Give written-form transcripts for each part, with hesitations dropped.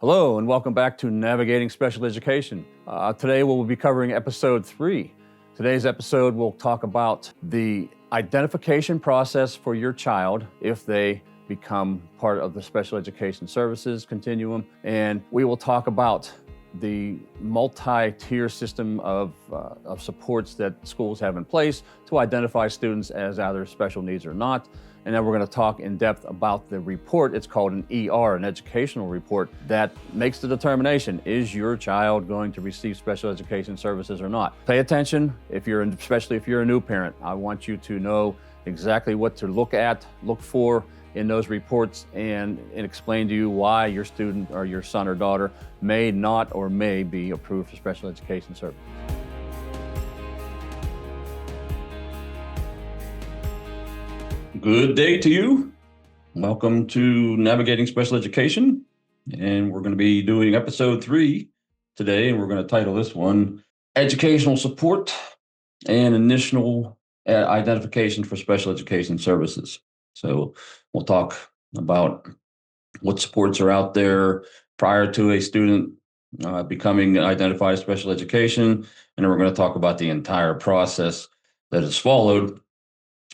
Hello and welcome back to Navigating Special Education. Today we'll be covering episode 3. Today's episode will talk about the identification process for your child if they become part of the special education services continuum, and we will talk about the multi-tier system of supports that schools have in place to identify students as either special needs or not. And then we're going to talk in depth about the report. It's called an ER, an educational report, that makes the determination, is your child going to receive special education services or not? Pay attention, especially if you're a new parent. I want you to know exactly what to look for in those reports and explain to you why your student or your son or daughter may not or may be approved for special education services. Good day to you. Welcome to Navigating Special Education. And we're going to be doing episode 3 today. And we're going to title this one, Educational Support and Initial Identification for Special Education Services. So we'll talk about what supports are out there prior to a student becoming identified as special education. And then we're going to talk about the entire process that is followed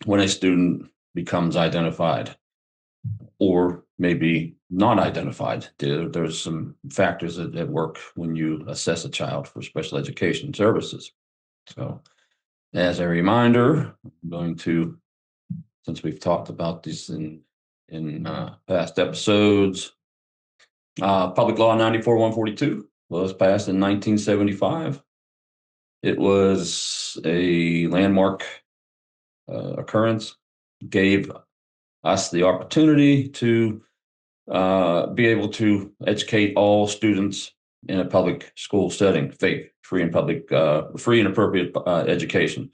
when a student becomes identified or maybe not identified. There's some factors that work when you assess a child for special education services. So as a reminder, I'm going to, since we've talked about this in past episodes, Public Law 94-142 was passed in 1975. It was a landmark occurrence, gave us the opportunity to be able to educate all students in a public school setting, free and appropriate education.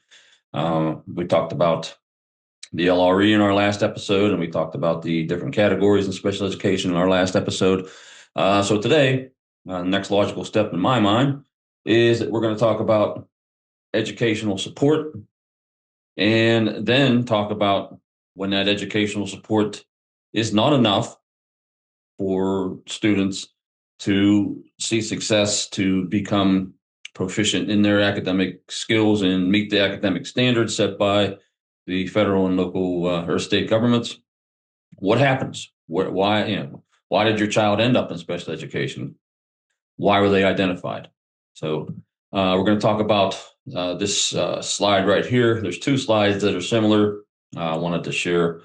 We talked about the LRE in our last episode, and we talked about the different categories in special education in our last episode. So today, the next logical step in my mind is that we're going to talk about educational support and then talk about when that educational support is not enough for students to see success, to become proficient in their academic skills and meet the academic standards set by the federal and local or state governments. What happens? Why did your child end up in special education? Why were they identified? So we're going to talk about this slide right here. There's 2 slides that are similar. I wanted to share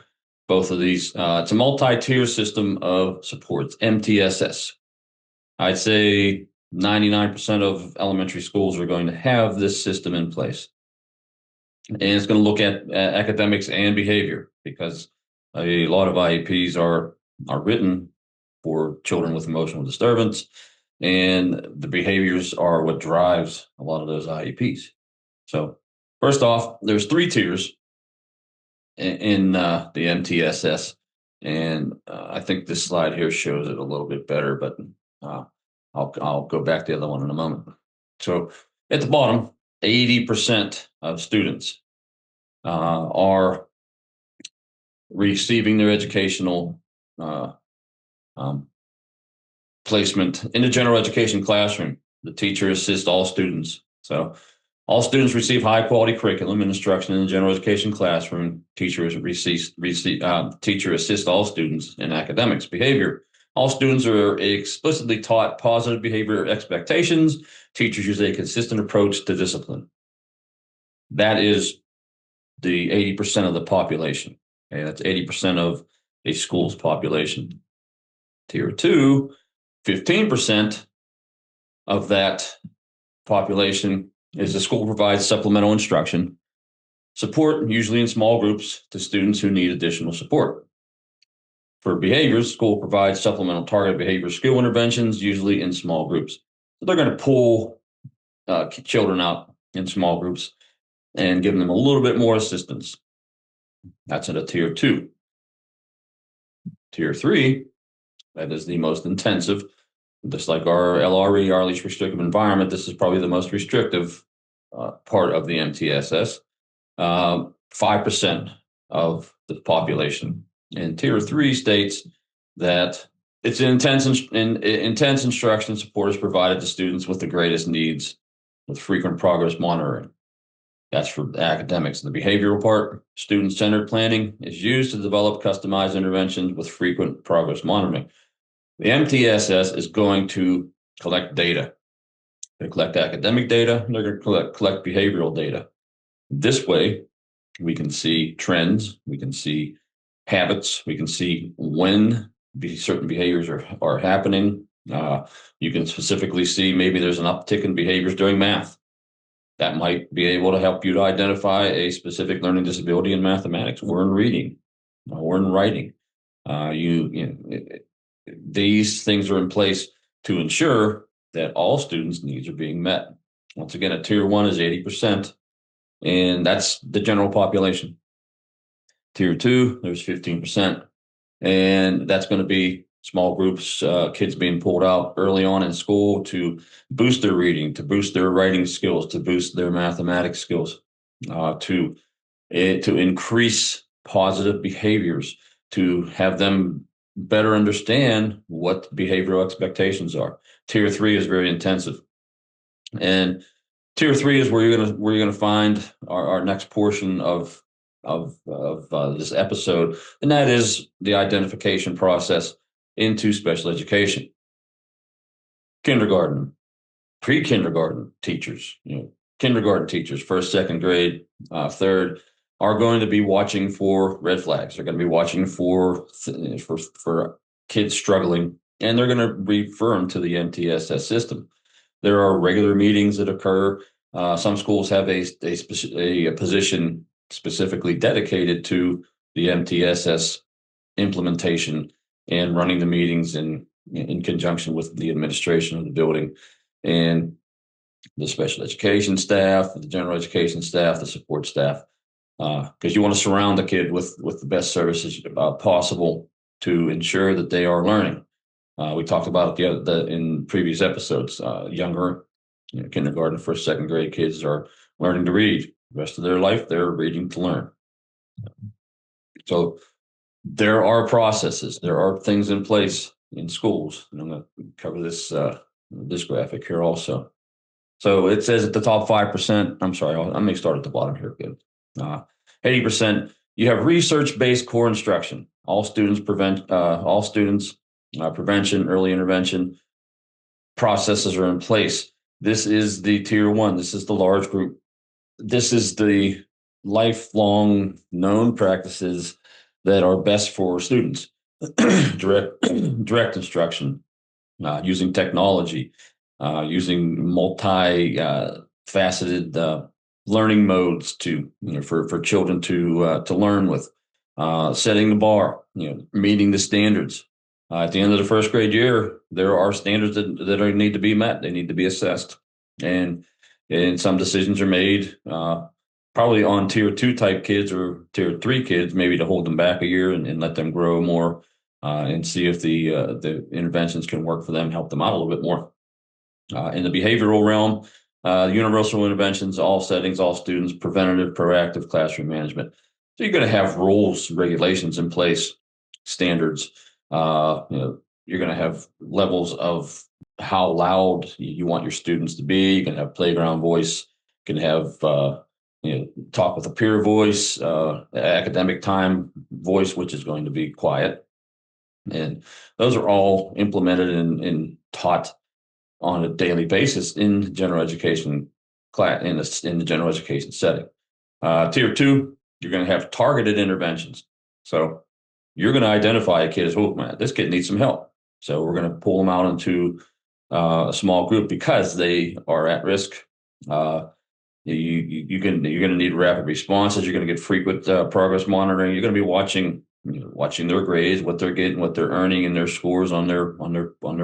both of these. It's a multi-tier system of supports, MTSS. I'd say 99% of elementary schools are going to have this system in place. And it's going to look at academics and behavior, because a lot of IEPs are written for children with emotional disturbance, and the behaviors are what drives a lot of those IEPs. So first off, there's 3 tiers in the MTSS, and I think this slide here shows it a little bit better, but I'll go back to the other one in a moment. So at the bottom, 80% of students are receiving their educational placement in the general education classroom. The teacher assists all students. So all students receive high quality curriculum and instruction in the general education classroom. Teacher assists all students in academics, behavior. All students are explicitly taught positive behavior expectations. Teachers use a consistent approach to discipline. That is the 80% of the population. Okay, that's 80% of a school's population. Tier 2, 15% of that population is the school provides supplemental instruction, support, usually in small groups, to students who need additional support. For behaviors, school provides supplemental targeted behavior skill interventions, usually in small groups. So they're going to pull children out in small groups and give them a little bit more assistance. That's at a tier 2. Tier 3, that is the most intensive. Just like our LRE, our least restrictive environment, this is probably the most restrictive part of the MTSS. 5% of the population. And tier 3 states that It's an intense instruction support is provided to students with the greatest needs with frequent progress monitoring. That's for the academics. The behavioral part, student-centered planning is used to develop customized interventions with frequent progress monitoring. The MTSS is going to collect data. They collect academic data, and they're going to collect behavioral data. This way, we can see trends, we can see habits, we can see when certain behaviors are happening. You can specifically see maybe there's an uptick in behaviors during math. That might be able to help you to identify a specific learning disability in mathematics or in reading or in writing. These things are in place to ensure that all students' needs are being met. Once again, a tier 1 is 80%, and that's the general population. Tier 2, there's 15%, and that's going to be small groups, kids being pulled out early on in school to boost their reading, to boost their writing skills, to boost their mathematics skills, to increase positive behaviors, to have them better understand what behavioral expectations are. Tier 3 is very intensive, and Tier 3 is where you're gonna find our next portion of this episode, and that is the identification process into special education. Kindergarten, pre-kindergarten teachers, kindergarten teachers, first, second grade, third, are going to be watching for red flags. They're going to be watching for kids struggling, and they're going to refer them to the MTSS system. There are regular meetings that occur. Some schools have a position specifically dedicated to the MTSS implementation and running the meetings in conjunction with the administration of the building and the special education staff, the general education staff, the support staff, because you want to surround the kid with the best services possible to ensure that they are learning. We talked about it in previous episodes. Younger, kindergarten, first, second grade kids are learning to read. The rest of their life, they're reading to learn. So there are processes, there are things in place in schools, and I'm going to cover this graphic here also. So it says at the top 5%. I'm sorry, I may start at the bottom here. Good. 80%. You have research-based core instruction. All students prevention, early intervention processes are in place. This is the tier 1. This is the large group. This is the lifelong known practices that are best for students. Direct instruction, using technology, using multi-faceted learning modes for children to learn with, setting the bar, meeting the standards. At the end of the first grade year, there are standards that need to be met. They need to be assessed, and some decisions are made. Probably on tier 2 type kids or tier 3 kids, maybe to hold them back a year and let them grow more, and see if the interventions can work for them, help them out a little bit more. In the behavioral realm, universal interventions, all settings, all students, preventative, proactive classroom management. So you're going to have rules, regulations in place, standards. You're going to have levels of how loud you want your students to be. You can have playground voice. You can have talk with a peer voice, academic time voice, which is going to be quiet. And those are all implemented and taught on a daily basis in general education class, in the general education setting. Tier 2, you're going to have targeted interventions. So you're going to identify a kid as, oh man, this kid needs some help. So we're going to pull them out into a small group because they are at risk. You're going to need rapid responses. You're going to get frequent progress monitoring. You're going to be watching their grades, what they're getting, what they're earning, and their scores on their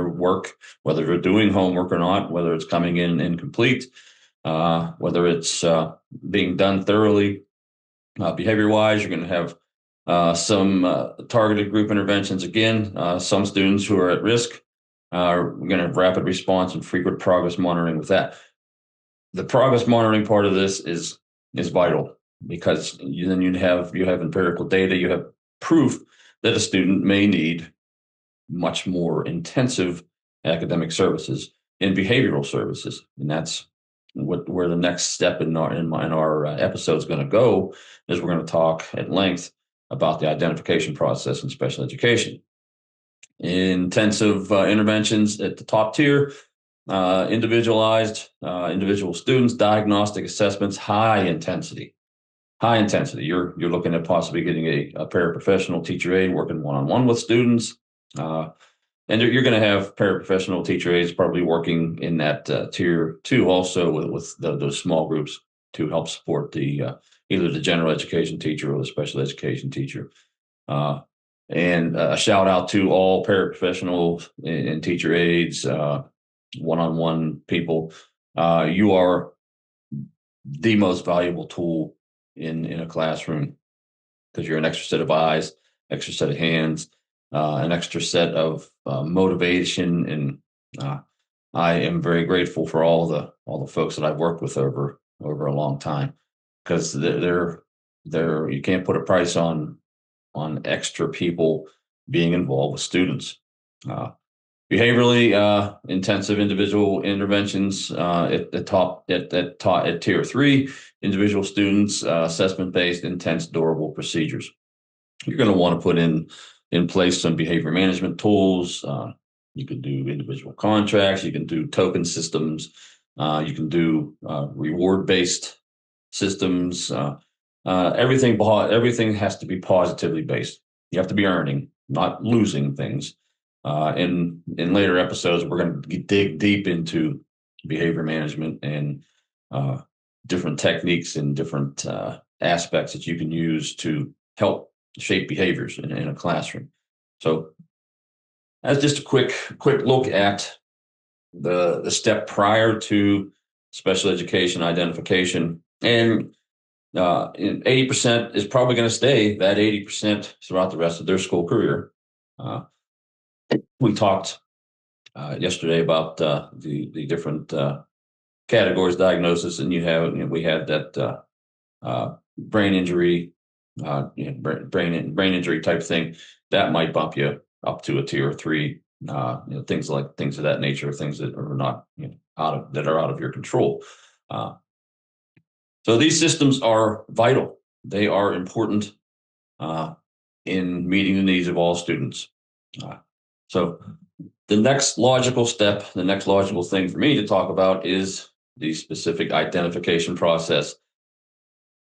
work, whether they're doing homework or not, whether it's coming in incomplete, whether it's being done thoroughly. Behavior-wise, you're going to have some targeted group interventions. Again, some students who are at risk are going to have rapid response and frequent progress monitoring with that. The progress monitoring part of this is vital, because then you have empirical data, you have proof that a student may need much more intensive academic services and behavioral services. And that's where the next step in our episode is going to go, is we're going to talk at length about the identification process in special education. Intensive interventions at the top tier, individualized, individual students, diagnostic assessments, high intensity. You're looking at possibly getting a paraprofessional teacher aide working one-on-one with students. And you're going to have paraprofessional teacher aides probably working in that tier 2 also with those small groups to help support either the general education teacher or the special education teacher. And a shout out to all paraprofessionals and teacher aides, one-on-one people. You are the most valuable tool in a classroom, because you're an extra set of eyes, extra set of hands, an extra set of motivation. And I am very grateful for all the folks that I've worked with over a long time, because they're you can't put a price on extra people being involved with students. Behaviorally intensive individual interventions at tier 3, individual students, assessment-based, intense, durable procedures. You're going to want to put in place some behavior management tools. You can do individual contracts. You can do token systems. You can do reward-based systems. Everything has to be positively based. You have to be earning, not losing things. In later episodes, we're going to dig deep into behavior management and different techniques and different aspects that you can use to help shape behaviors in a classroom. So that's just a quick look at the step prior to special education identification. And 80% is probably going to stay that 80% throughout the rest of their school career. We talked yesterday about the different categories diagnosis, and we had that brain injury, brain injury type thing that might bump you up to a tier 3. Things of that nature, things that are not out of your control. So these systems are vital. They are important in meeting the needs of all students. So the next logical step, the next logical thing for me to talk about is the specific identification process.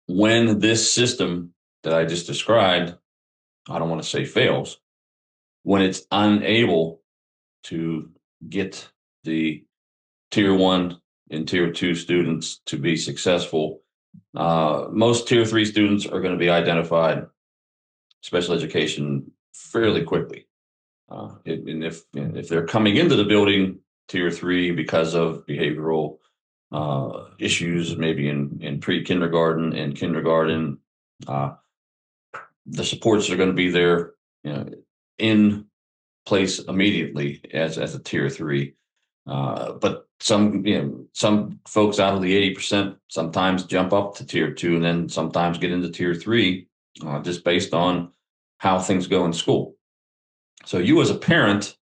When this system that I just described, I don't want to say fails, when it's unable to get the tier 1 and tier 2 students to be successful, most tier 3 students are going to be identified special education fairly quickly. And if they're coming into the building tier 3 because of behavioral issues, maybe in pre-kindergarten and kindergarten, the supports are going to be there, in place immediately as a tier 3. But some folks out of the 80% sometimes jump up to tier 2 and then sometimes get into tier 3, just based on how things go in school. So you as a parent,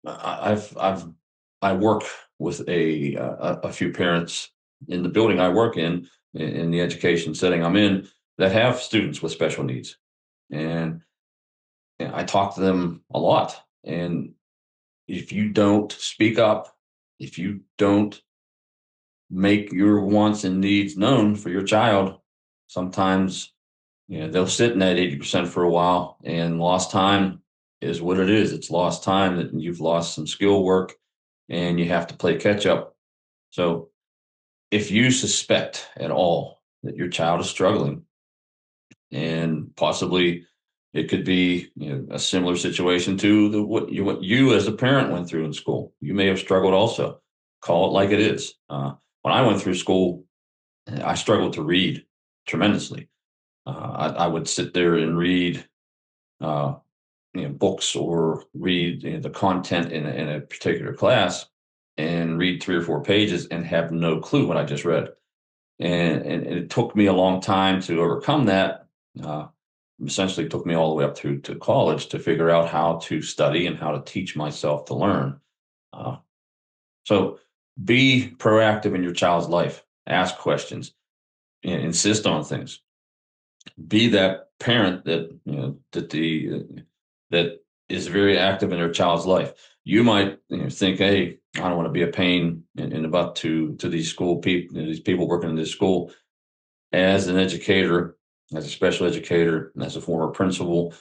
I work with a few parents in the building I work in the education setting I'm in, that have students with special needs, and I talk to them a lot. And if you don't speak up, if you don't make your wants and needs known for your child, sometimes they'll sit in that 80% for a while, and lost time is what it is. It's lost time, that you've lost some skill work and you have to play catch up. So if you suspect at all that your child is struggling, and possibly it could be a similar situation to what you as a parent went through in school, you may have struggled also. Call it like it is. When I went through school, I struggled to read tremendously. I would sit there and read books, or read the content in a particular class, and read 3 or 4 pages and have no clue what I just read. And it took me a long time to overcome that. essentially took me all the way up through to college to figure out how to study and how to teach myself to learn. So be proactive in your child's life. Ask questions. Insist on things. Be that parent that that is very active in their child's life. You might think, hey, I don't want to be a pain in the butt to these school people, these people working in this school. As an educator, as a special educator, and as a former principal,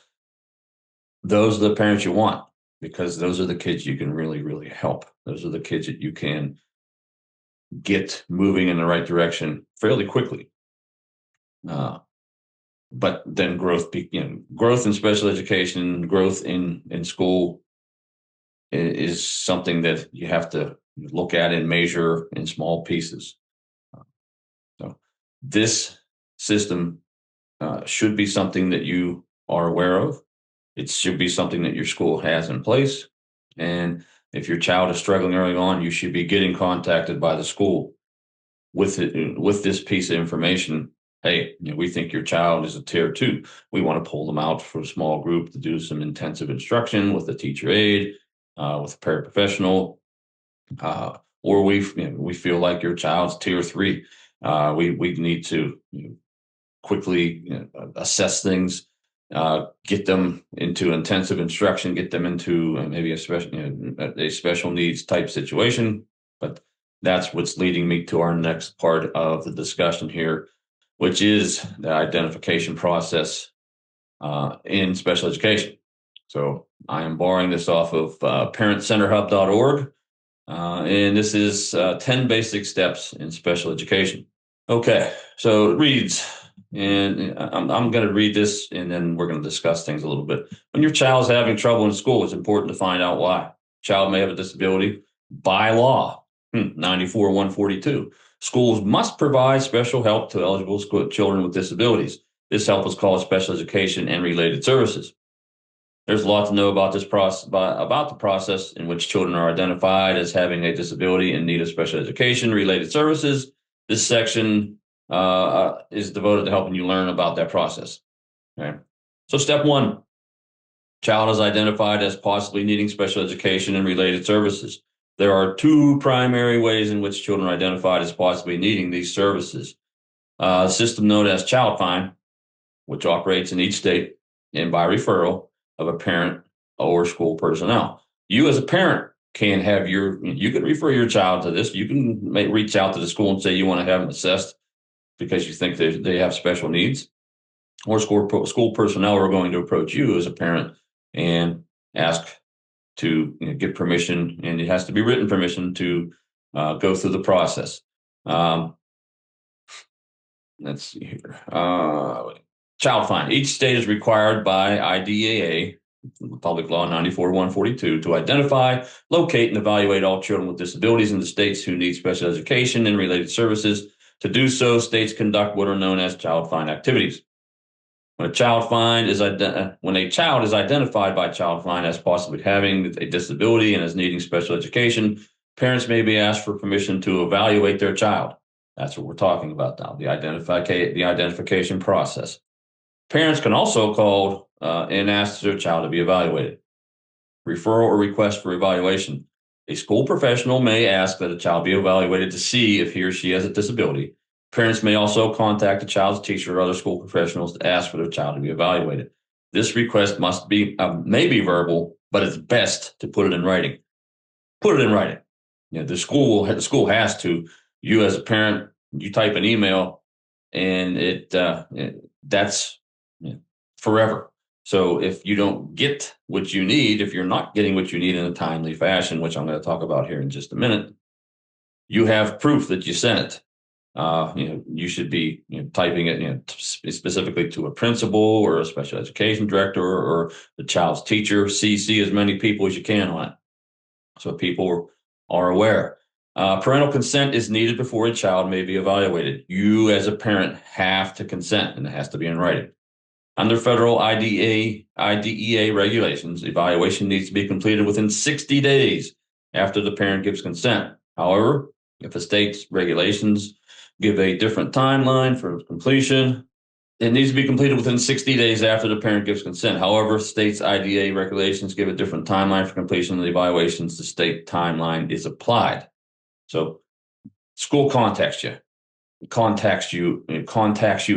those are the parents you want, because those are the kids you can really, really help. Those are the kids that you can get moving in the right direction fairly quickly. But then growth in special education, growth in school is something that you have to look at and measure in small pieces. So this system should be something that you are aware of. It should be something that your school has in place. And if your child is struggling early on, you should be getting contacted by the school with this piece of information. Hey, we think your child is a tier 2. We want to pull them out for a small group to do some intensive instruction with a teacher aide, with a paraprofessional, or we feel like your child's tier 3. We need to quickly assess things, get them into intensive instruction, get them into maybe a special needs type situation. But that's what's leading me to our next part of the discussion here, which is the identification process in special education. So I am borrowing this off of parentcenterhub.org, and this is 10 basic steps in special education. Okay, so it reads, and I'm going to read this, and then we're going to discuss things a little bit. When your child's having trouble in school, it's important to find out why. Child may have a disability by law, 94-142. Schools must provide special help to eligible children with disabilities. This help is called special education and related services. There's a lot to know about this process, about the process in which children are identified as having a disability in need of special education related services. This section is devoted to helping you learn about that process. Okay. So step 1, child is identified as possibly needing special education and related services. There are 2 primary ways in which children are identified as possibly needing these services. A system known as Child Find, which operates in each state and by referral of a parent or school personnel. You as a parent can have you can refer your child to this. You can reach out to the school and say you want to have them assessed because you think they have special needs, or school personnel are going to approach you as a parent and ask to get permission, and it has to be written permission to go through the process. Let's see here. Child Find. Each state is required by IDEA, Public Law 94-142, to identify, locate, and evaluate all children with disabilities in the states who need special education and related services. To do so, states conduct what are known as Child Find activities. When a child is identified by Child Find as possibly having a disability and as needing special education, parents may be asked for permission to evaluate their child. That's what we're talking about now, the identification process. Parents can also call and ask their child to be evaluated. Referral or request for evaluation. A school professional may ask that a child be evaluated to see if he or she has a disability. Parents may also contact the child's teacher or other school professionals to ask for their child to be evaluated. This request may be verbal, but it's best to put it in writing. Put it in writing. The school has to. You as a parent, you type an email, and that's forever. So if you don't get what you need, if you're not getting what you need in a timely fashion, which I'm going to talk about here in just a minute, you have proof that you sent it. You should be typing it specifically to a principal or a special education director or the child's teacher. CC as many people as you can on it, so people are aware. Parental consent is needed before a child may be evaluated. You as a parent have to consent, and it has to be in writing. Under federal IDEA regulations, evaluation needs to be completed within 60 days after the parent gives consent. However, if the state's regulations give a different timeline for completion, It needs to be completed within 60 days after the parent gives consent. However, states' IDA regulations give a different timeline for completion of the evaluations. The state timeline is applied. So school contacts you,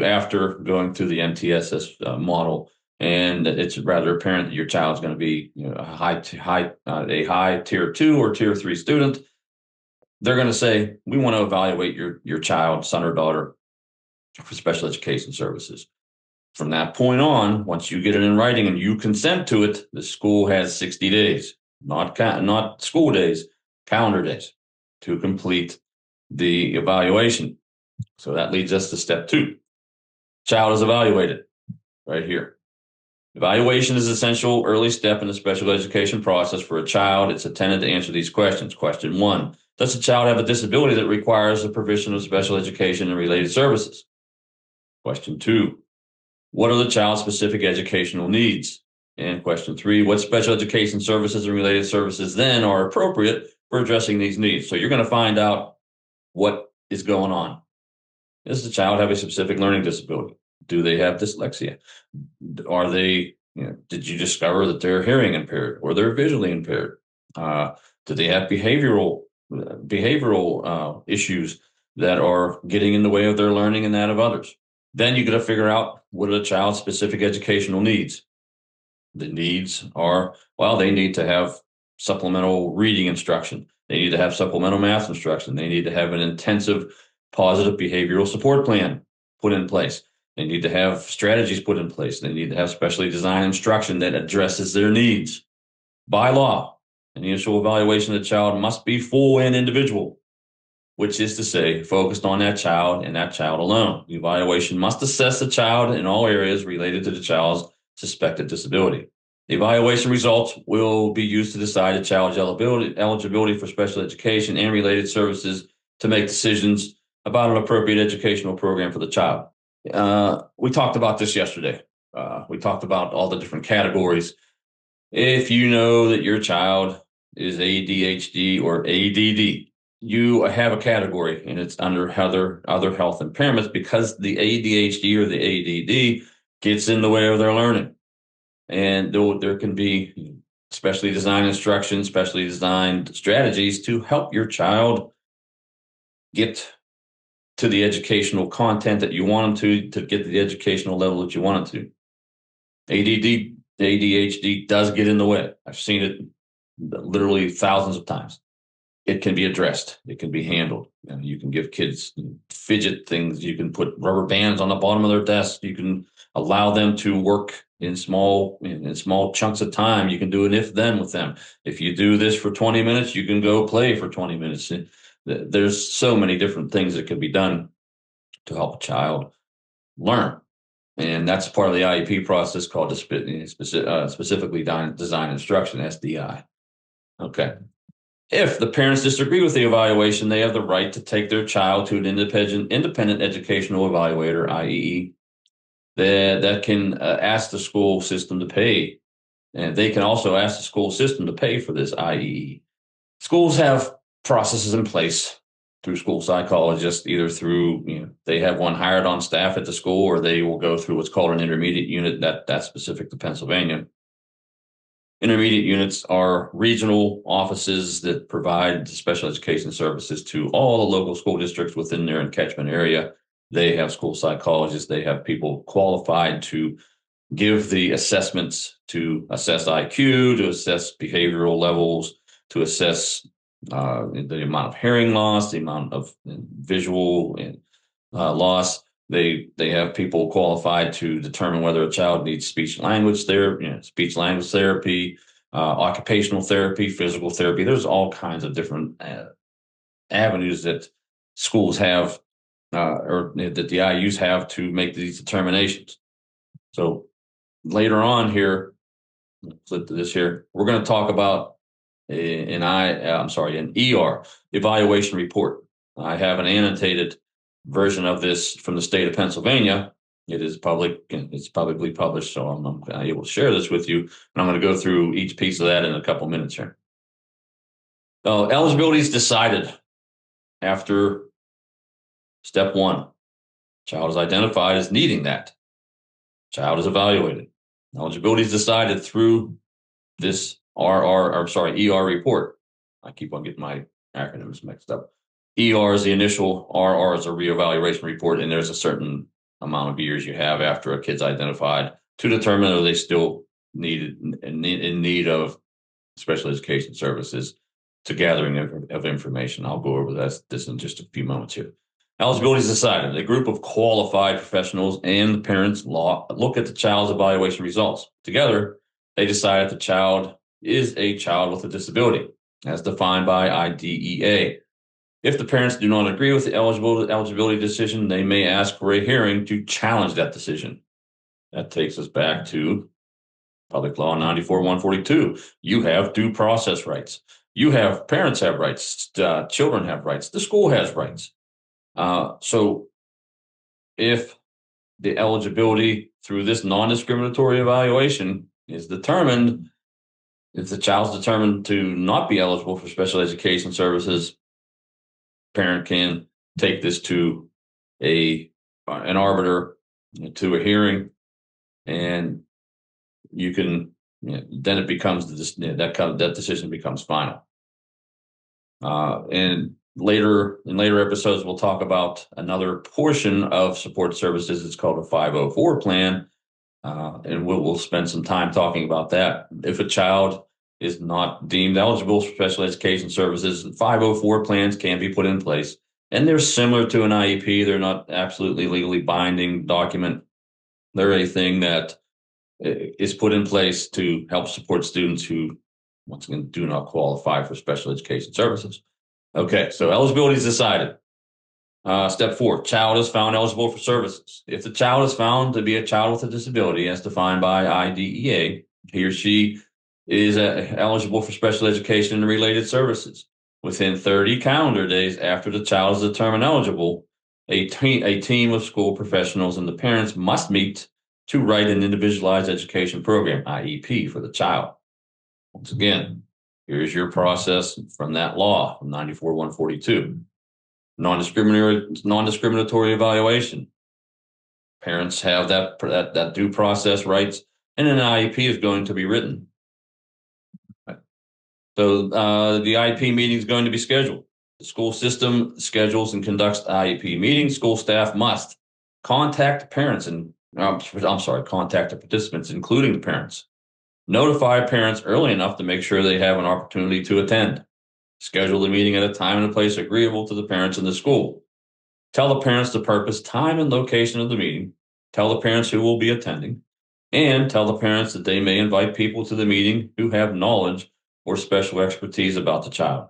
after going through the MTSS model, and it's rather apparent that your child's going to be a high tier 2 or tier 3 student. They're going to say, we want to evaluate your child, son or daughter, for special education services. From that point on, once you get it in writing and you consent to it, the school has 60 days, not school days, calendar days, to complete the evaluation. So that leads us to step 2. Child is evaluated right here. Evaluation is an essential early step in the special education process for a child. It's intended to answer these questions. Question 1, does the child have a disability that requires the provision of special education and related services? Question 2, what are the child's specific educational needs? And question 3, what special education services and related services then are appropriate for addressing these needs? So you're going to find out what is going on. Does the child have a specific learning disability? Do they have dyslexia? Are they, did you discover that they're hearing impaired or they're visually impaired? Do they have behavioral issues that are getting in the way of their learning and that of others? Then you got to figure out, what are the child's specific educational needs? The needs are, well, they need to have supplemental reading instruction. They need to have supplemental math instruction. They need to have an intensive positive behavioral support plan put in place. They need to have strategies put in place. They need to have specially designed instruction that addresses their needs. By law, an initial evaluation of the child must be full and individual, which is to say, focused on that child and that child alone. The evaluation must assess the child in all areas related to the child's suspected disability. The evaluation results will be used to decide the child's eligibility for special education and related services, to make decisions about an appropriate educational program for the child. We talked about this yesterday. We talked about all the different categories. If you know that your child is ADHD or ADD, you have a category, and it's under other health impairments, because the ADHD or the ADD gets in the way of their learning. And there can be specially designed instruction, specially designed strategies to help your child get to the educational content that you want them to get to the educational level that you want them to. ADD, ADHD does get in the way. I've seen it literally thousands of times. It can be addressed. It can be handled. You can give kids fidget things. You can put rubber bands on the bottom of their desk. You can allow them to work in small chunks of time. You can do an if-then with them. If you do this for 20 minutes, you can go play for 20 minutes. There's so many different things that can be done to help a child learn. And that's part of the IEP process, called specifically designed instruction, SDI. Okay. If the parents disagree with the evaluation, they have the right to take their child to an independent educational evaluator, IEE, that can ask the school system to pay. And they can also ask the school system to pay for this IEE. Schools have processes in place through school psychologists, either through, they have one hired on staff at the school, or they will go through what's called an intermediate unit that's specific to Pennsylvania. Intermediate units are regional offices that provide special education services to all the local school districts within their catchment area. They have school psychologists. They have people qualified to give the assessments, to assess IQ, to assess behavioral levels, to assess the amount of hearing loss, the amount of visual loss. They have people qualified to determine whether a child needs speech language therapy, occupational therapy, physical therapy. There's all kinds of different avenues that schools have, or that the IUs have, to make these determinations. So later on here, flip to this here, we're going to talk about an ER evaluation report. I have an annotated version of this from the state of Pennsylvania. It is it's publicly published, so I'm able to share this with you. And I'm going to go through each piece of that in a couple minutes here. Eligibility is decided after step 1. Child is identified as needing that. Child is evaluated. Eligibility is decided through this ER report. I keep on getting my acronyms mixed up. ER is the initial, RR is a reevaluation report, and there's a certain amount of years you have after a kid's identified to determine whether they still in need of special education services to gathering of information. I'll go over this in just a few moments here. Eligibility is decided. A group of qualified professionals and the parents look at the child's evaluation results. Together, they decide if the child is a child with a disability, as defined by IDEA. If the parents do not agree with the eligibility decision, they may ask for a hearing to challenge that decision. That takes us back to Public Law 94-142. You have due process rights. Parents have rights. Children have rights. The school has rights. So if the eligibility through this non-discriminatory evaluation is determined, if the child's determined to not be eligible for special education services, parent can take this to an arbiter, to a hearing, and you can, then it becomes that decision becomes final. And in later episodes, we'll talk about another portion of support services. It's called a 504 plan, and we'll spend some time talking about that. If a child is not deemed eligible for special education services, 504 plans can be put in place, and they're similar to an IEP. They're not absolutely legally binding document. They're a thing that is put in place to help support students who, once again, do not qualify for special education services. Okay, so eligibility is decided. Step 4, child is found eligible for services. If the child is found to be a child with a disability, as defined by IDEA, he or she is eligible for special education and related services. Within 30 calendar days after the child is determined eligible, a team of school professionals and the parents must meet to write an individualized education program, IEP, for the child. Once again, here's your process from that law, from 94-142. Non-discriminatory evaluation. Parents have that due process rights, and an IEP is going to be written. So the IEP meeting is going to be scheduled. The school system schedules and conducts IEP meetings. School staff must contact parents contact the participants, including the parents. Notify parents early enough to make sure they have an opportunity to attend. Schedule the meeting at a time and a place agreeable to the parents and the school. Tell the parents the purpose, time, and location of the meeting. Tell the parents who will be attending. And tell the parents that they may invite people to the meeting who have knowledge or special expertise about the child.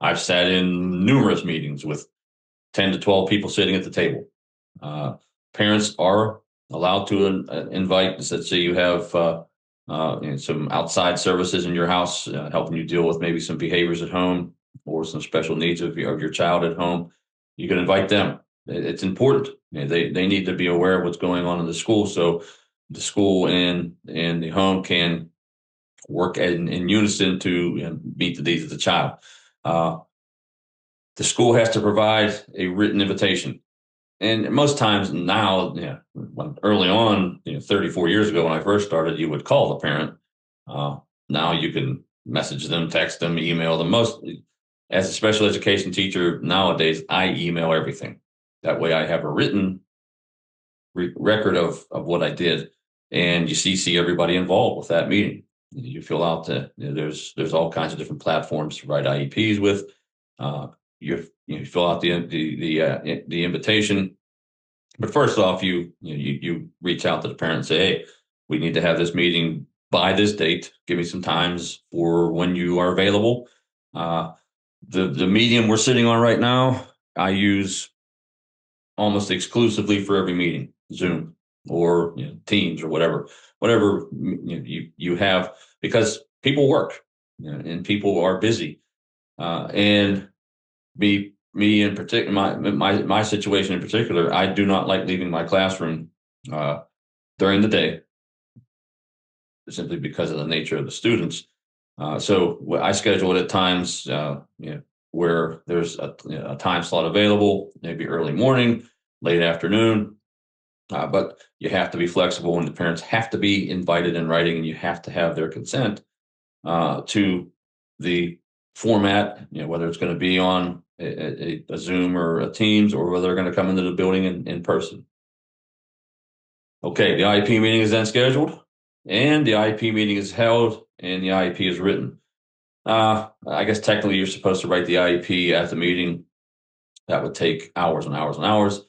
I've sat in numerous meetings with 10 to 12 people sitting at the table. Parents are allowed to invite, let's say you have some outside services in your house, helping you deal with maybe some behaviors at home or some special needs of your child at home. You can invite them. It's important. They need to be aware of what's going on in the school, so the school and the home can work in unison to meet the needs of the child. The school has to provide a written invitation. And most times now, early on, 34 years ago when I first started, you would call the parent. Now you can message them, text them, email them. As a special education teacher nowadays, I email everything. That way I have a written record of what I did, and you CC everybody involved with that meeting. You fill out there's all kinds of different platforms to write IEPs with. You fill out the invitation, but first off, you reach out to the parent and say, hey, we need to have this meeting by this date. Give me some times for when you are available. The medium we're sitting on right now, I use almost exclusively for every meeting, Zoom or Teams or whatever you have, because people work and people are busy, and me in particular, my situation in particular, I do not like leaving my classroom during the day, simply because of the nature of the students. So I schedule it at times where there's a time slot available, maybe early morning, late afternoon. But you have to be flexible, and the parents have to be invited in writing, and you have to have their consent to the format, whether it's going to be on a Zoom or a Teams, or whether they're going to come into the building in person. Okay, the IEP meeting is then scheduled, and the IEP meeting is held, and the IEP is written. I guess technically you're supposed to write the IEP at the meeting. That would take hours and hours and hours.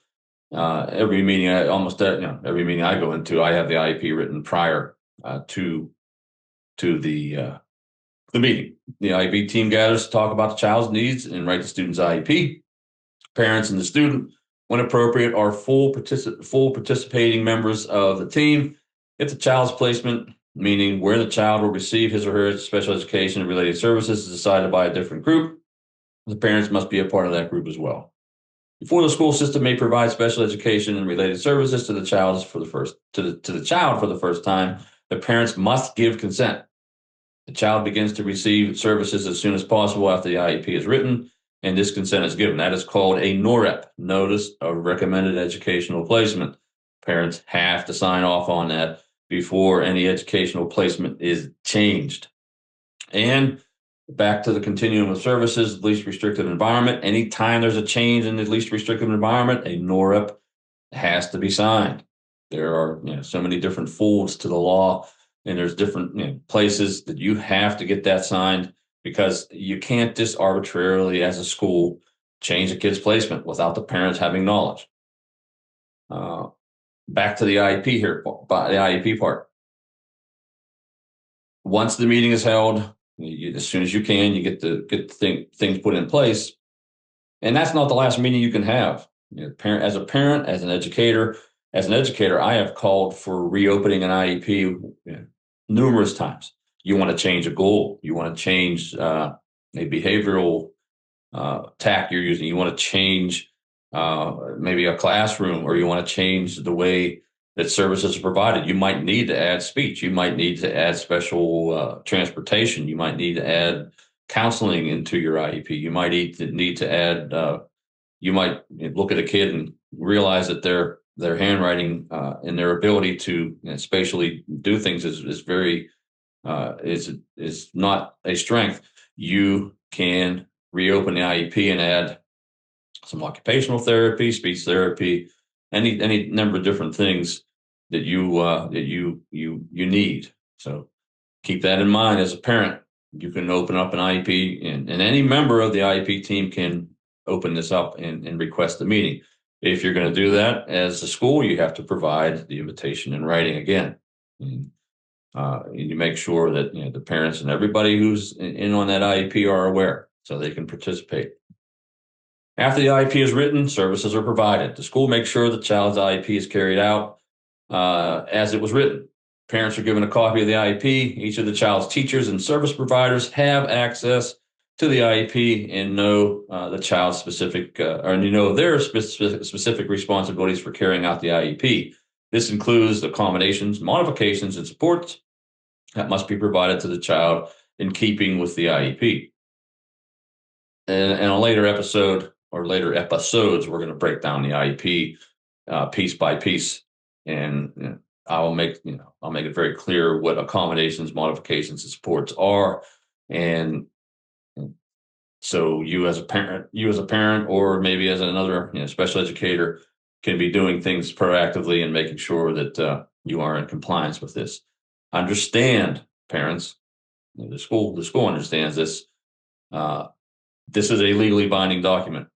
Every meeting, every meeting I go into, I have the IEP written prior to the meeting. The IEP team gathers to talk about the child's needs and write the student's IEP. Parents and the student, when appropriate, are full participating members of the team. If the child's placement, meaning where the child will receive his or her special education and related services, is decided by a different group, the parents must be a part of that group as well. Before the school system may provide special education and related services to the child for the first time, the parents must give consent. The child begins to receive services as soon as possible after the IEP is written, and this consent is given. That is called a NOREP, Notice of Recommended Educational Placement. Parents have to sign off on that before any educational placement is changed. And back to the continuum of services, least restrictive environment. Anytime there's a change in the least restrictive environment, a NOREP has to be signed. There are so many different folds to the law, and there's different places that you have to get that signed, because you can't just arbitrarily, as a school, change a kid's placement without the parents having knowledge. Back to the IEP here, the IEP part. Once the meeting is held, as soon as you can, you get things put in place, and that's not the last meeting you can have. As a parent, as an educator, I have called for reopening an IEP numerous times. You want to change a goal, you want to change a behavioral tack you're using, you want to change maybe a classroom, or you want to change the way that services are provided. You might need to add speech. You might need to add special transportation. You might need to add counseling into your IEP. You might need to add. You might look at a kid and realize that their handwriting and their ability to spatially do things is very is not a strength. You can reopen the IEP and add some occupational therapy, speech therapy, any number of different things that you need. So keep that in mind as a parent. You can open up an IEP, and any member of the IEP team can open this up and request a meeting. If you're going to do that as a school, you have to provide the invitation in writing again. And you make sure that the parents and everybody who's in on that IEP are aware, so they can participate. After the IEP is written, services are provided. The school makes sure the child's IEP is carried out as it was written. Parents are given a copy of the IEP. Each of the child's teachers and service providers have access to the IEP and know the child's specific, their specific responsibilities for carrying out the IEP. This includes accommodations, modifications, and supports that must be provided to the child in keeping with the IEP. And in a later episode, or later episodes, we're going to break down the IEP piece by piece, and I'll make it very clear what accommodations, modifications, and supports are. And so you as a parent, or maybe as another special educator, can be doing things proactively and making sure that you are in compliance with this. Understand, parents, the school understands this. This is a legally binding document.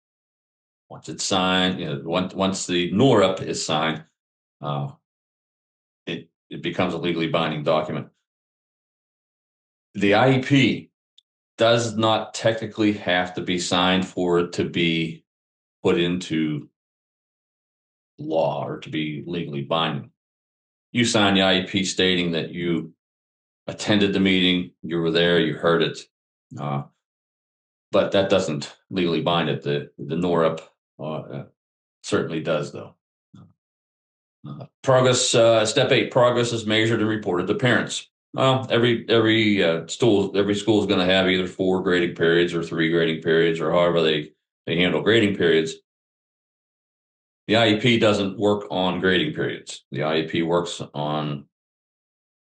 Once it's signed, once the NOREP is signed, it becomes a legally binding document. The IEP does not technically have to be signed for it to be put into law or to be legally binding. You sign the IEP stating that you attended the meeting, you were there, you heard it, but that doesn't legally bind it. The NOREP certainly does, though. Progress, step 8, progress is measured and reported to parents. Well, every school is going to have either 4 grading periods or 3 grading periods, or however they handle grading periods. The IEP doesn't work on grading periods. The IEP works on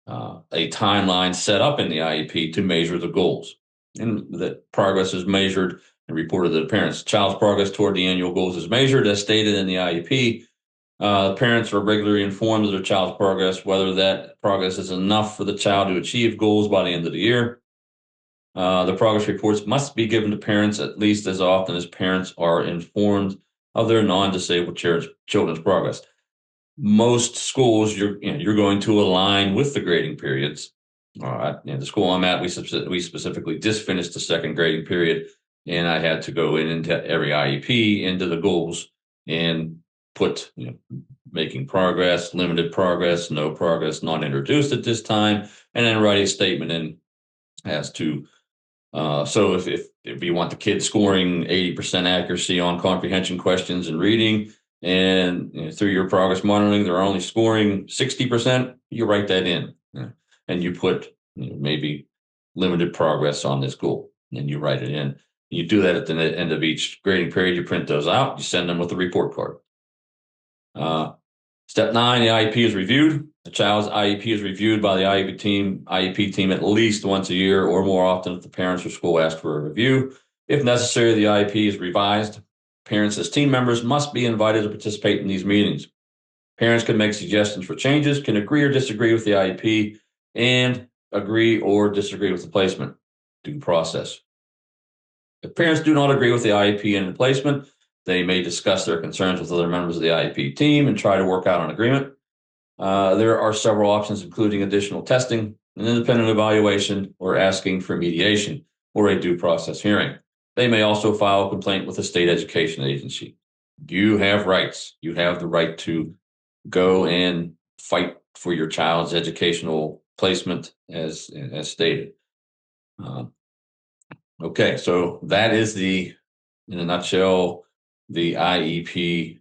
a timeline set up in the IEP to measure the goals. And that progress is measured and reported to the parents. Child's progress toward the annual goals is measured as stated in the IEP. Parents are regularly informed of their child's progress, whether that progress is enough for the child to achieve goals by the end of the year. The progress reports must be given to parents at least as often as parents are informed of their non-disabled children's progress. Most schools, you're going to align with the grading periods. All right, the school I'm at, we specifically just finished the second grading period, and I had to go into every IEP into the goals and put making progress, limited progress, no progress, not introduced at this time, and then write a statement in as to so if you want the kid scoring 80% accuracy on comprehension questions and reading, and through your progress monitoring, they're only scoring 60%, you write that in. And you put maybe limited progress on this goal, and you write it in. You do that at the end of each grading period. You print those out. You send them with a report card. Step 9, the IEP is reviewed. The child's IEP is reviewed by the IEP team at least once a year or more often if the parents or school ask for a review. If necessary, the IEP is revised. Parents as team members must be invited to participate in these meetings. Parents can make suggestions for changes, can agree or disagree with the IEP, and agree or disagree with the placement due process. If parents do not agree with the IEP and the placement, they may discuss their concerns with other members of the IEP team and try to work out an agreement. There are several options, including additional testing, an independent evaluation, or asking for mediation or a due process hearing. They may also file a complaint with the state education agency. You have rights. You have the right to go and fight for your child's educational placement as stated. Okay, so that is in a nutshell, the IEP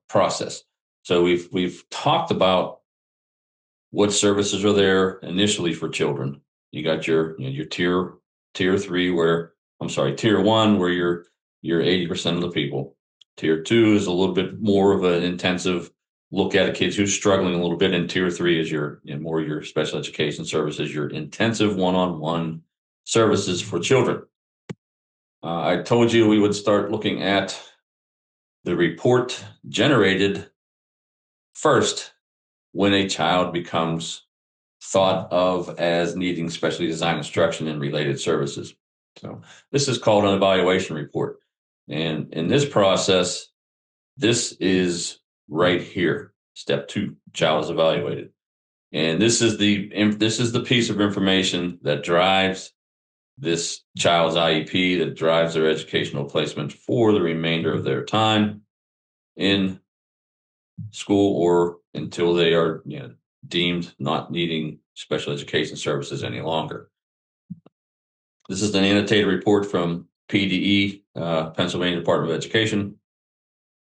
process. So we've talked about what services are there initially for children. You got your tier 3 tier 1 where you're 80% of the people. Tier 2 is a little bit more of an intensive look at a kid who's struggling a little bit, and tier 3 is more your special education services, your intensive one-on-one services for children. I told you we would start looking at the report generated first when a child becomes thought of as needing specially designed instruction and related services. So this is called an evaluation report. And in this process, this is right here. Step 2, child is evaluated. And this is the piece of information that drives this child's IEP, that drives their educational placement for the remainder of their time in school or until they are deemed not needing special education services any longer. This is an annotated report from PDE, Pennsylvania Department of Education.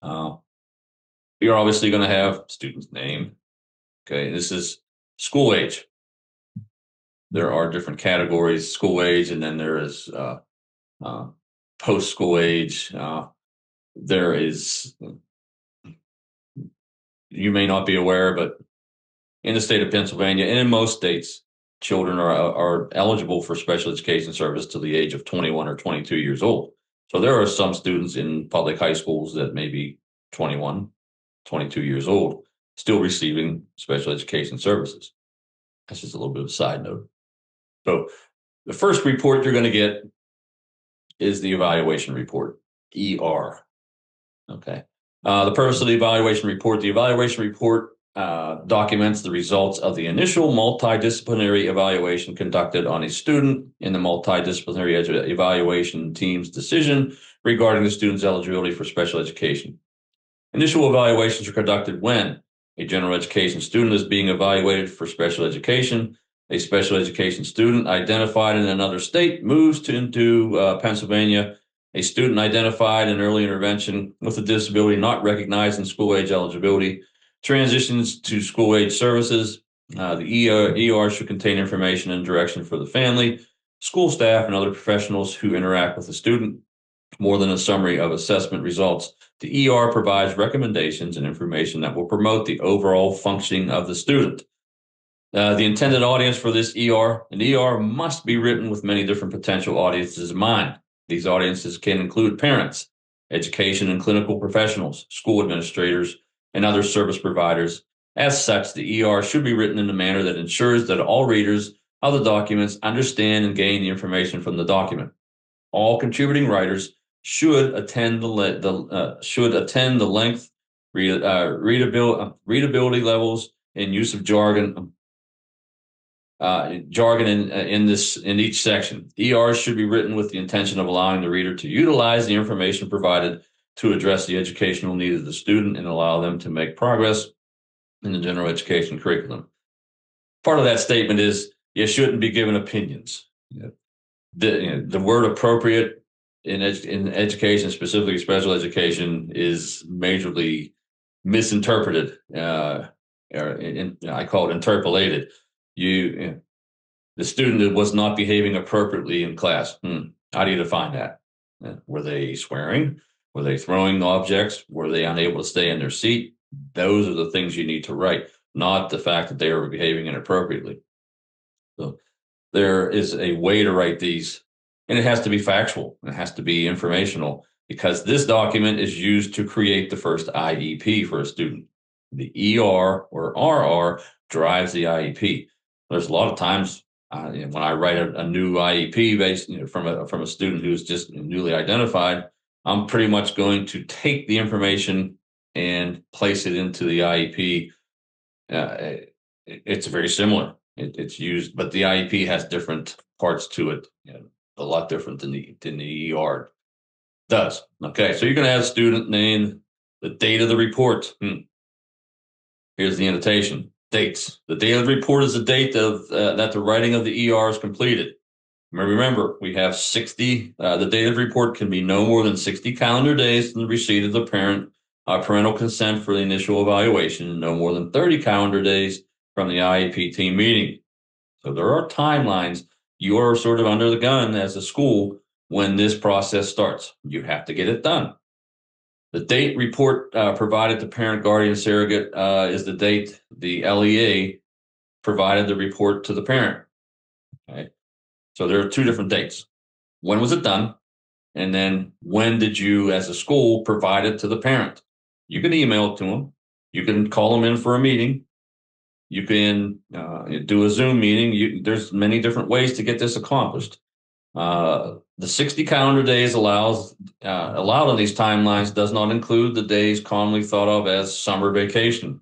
You're obviously going to have student's name. Okay, this is school age. There are different categories: school age, and then there is post-school age. There is, you may not be aware, but in the state of Pennsylvania and in most states, children are eligible for special education service to the age of 21 or 22 years old. So there are some students in public high schools that may be 21, 22 years old, still receiving special education services. That's just a little bit of a side note. So the first report you're going to get is the evaluation report, ER. Okay. The purpose of the evaluation report documents the results of the initial multidisciplinary evaluation conducted on a student in the multidisciplinary evaluation team's decision regarding the student's eligibility for special education. Initial evaluations are conducted when a general education student is being evaluated for special education. A special education student identified in another state moves into Pennsylvania. A student identified in early intervention with a disability not recognized in school age eligibility transitions to school age services. The ER should contain information and direction for the family, school staff, and other professionals who interact with the student. More than a summary of assessment results, the ER provides recommendations and information that will promote the overall functioning of the student. The intended audience for this an ER must be written with many different potential audiences in mind. These audiences can include parents, education and clinical professionals, school administrators, and other service providers. As such, the ER should be written in a manner that ensures that all readers of the documents understand and gain the information from the document. All contributing writers should attend the length, readability levels, and use of jargon in each section. ERs should be written with the intention of allowing the reader to utilize the information provided to address the educational needs of the student and allow them to make progress in the general education curriculum. Part of that statement is you shouldn't be given opinions. The word appropriate in education, specifically special education, is majorly misinterpreted. I call it interpolated. The student was not behaving appropriately in class. How do you define that? Were they swearing? Were they throwing objects? Were they unable to stay in their seat? Those are the things you need to write, not the fact that they were behaving inappropriately. So there is a way to write these, and it has to be factual. It has to be informational, because this document is used to create the first IEP for a student. The ER or RR drives the IEP. There's a lot of times when I write a new IEP based from a student who's just newly identified, I'm pretty much going to take the information and place it into the IEP. It's very similar. It's used, but the IEP has different parts to it, a lot different than the ER does. Okay, so you're going to have a student name, the date of the report. Here's the annotation. Dates. The date of the report is the date of that the writing of the ER is completed. Remember, we have 60. The date of the report can be no more than 60 calendar days from the receipt of the parental consent for the initial evaluation, and no more than 30 calendar days from the IEP team meeting. So there are timelines. You are sort of under the gun as a school when this process starts. You have to get it done. The date report provided to parent, guardian, surrogate is the date the LEA provided the report to the parent. Okay, so there are two different dates. When was it done? And then when did you, as a school, provide it to the parent? You can email it to them. You can call them in for a meeting. You can do a Zoom meeting. There's many different ways to get this accomplished. The 60 calendar days allowed on these timelines does not include the days commonly thought of as summer vacation,